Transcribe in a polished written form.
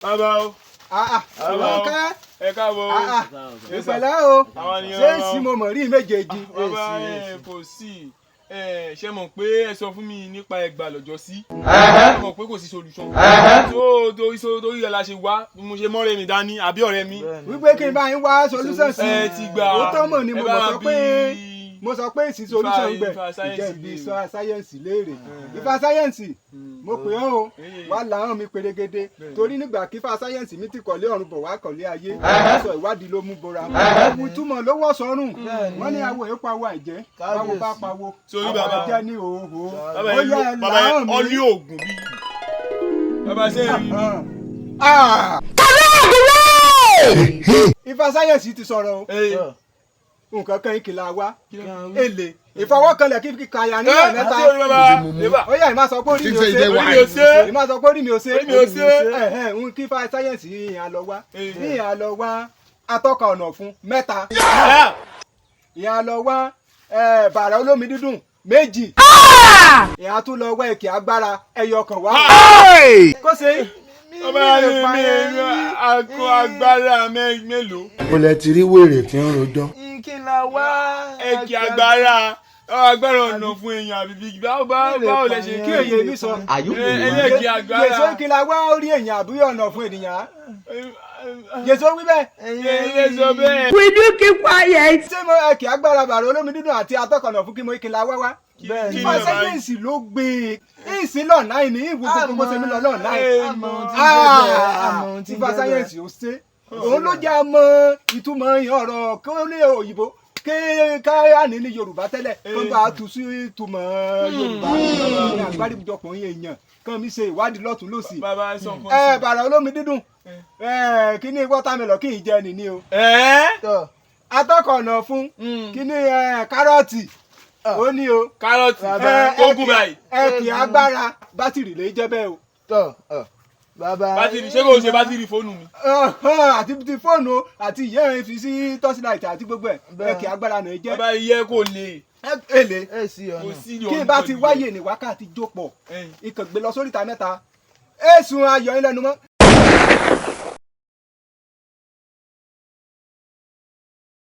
bàbá o. Ọ̀kẹ́. Ẹ káàbọ̀. Ìpẹ̀lẹ́ o. Ṣé èsì mo mọ̀ rí méjèèjì? Bàbá kò sí. Ṣé mọ̀ pé ẹ sọ fún mi nípa ẹgbà lọ́jọ́ sí? Ẹ mọ̀ pé kò sí solution. Torí ẹ la ṣe wá bí mo ṣe mọ́rẹ́ mi dání àbí ọ̀rẹ́ mi. Wípé kí n bá yín wá solution sí. Ẹ ti gbà. Ó tọ́ mọ̀ ni mo sọ pé èsì solution gbẹ ìjẹ̀bi sáyẹ́ǹsì léèrè. Ifá sáyẹ́ǹsì mo pè ọ́ o wá làwọn mi perégedé torí nígbà kífà sáyẹ́ǹsì mi ti kọ̀lé ọ̀run bọ̀ wá kọ̀lé ayé sọ ìwádìí ló mú bora ewu túmọ̀ ló wọ̀ sọ́rùn wọ́n ní awo èèpo awo àìjẹ́ báwo bá pawó àwọn àjẹ́ ní òhò ó yẹ làwọn mi. ọ ní oògùn bí bàbá ṣe rí mi. Ifá sáyẹ́ǹsì ti sọ̀rọ̀ o nǹkan kan ìkìlà wa èlé ìfọwọ́kanlẹ̀ kí kàyà nílẹ̀ mẹ́ta ó yá ìmá sọ pé orí mi ò ṣe ìmá sọ pé orí mi ò ṣe ń kí fáì sáyẹ́ǹsì ìyàn lọ wá atọ́ka ọ̀nà fún mẹ́ta ìyàn lọ wá bàrà olómi dídùn méjì ìyàn tún lọ wá èkè agbára ẹyọ kan wá kó ṣe ọba mi akọ agbára mélòó. o lẹ ti rí wèrè tí ń rojọ́. kí n la wá èkè agbára ọ̀nà fún èèyàn àbíbí báwo lẹ ṣe kí èyí mi sọ èkè agbára yèso kí n la wá orí èèyàn àbí ọ̀nà fún ènìyàn yèso wí bẹ́ẹ̀. yèso bẹ́ẹ̀. Will you keep quiet? ṣé mo èkè agbára bàrà olómi dídùn àti atọ́kọ̀nà fún kí mo kí n la wá wá. Ifá sáyẹ́ǹsì ló gbé ìsìn lọ́ọ̀nà ìní ìwé gbogbo ṣe mí lọ lọ́ọ̀nà Ifá sáyẹ́ǹsì ó ṣe òun ló jẹ́ àmọ́ ìtumọ̀ ọ̀rọ̀ kí ó lé òyìnbó káyà ní Yorùbá tẹ́lẹ̀ kó bá tu sí ìtumọ̀ Yorùbá ní àgbáríjọpọ̀ èèyàn kan mi ṣe ìwádìí lọ́tún lọ́sì. Bàrà olómi dídùn kí ni wọ́tàmẹ́lọ̀ kí n jẹ nìní o. Atọ́kọ̀nà fún kí ni kárọ̀tì ó ní o. Kárọ̀tì ogun báyìí. Èkè agbára bátìrì lè jẹ́ bẹ́ẹ̀ o. Bátìrì ṣé kò ṣe bátìrì fóònù mi. Àti ti fóònù àti ìyẹ́ fi sí tọ́sílàìtì àti gbogbo ẹ̀ èkè agbára náà jẹ́. Bàbá iye kò le. Èlé kí n bá ti wáyè ní wákàtí jópọ̀ ìkàngbé lọ sóríta mẹ́ta èsùn ayọ̀ ilẹ̀ nu mọ́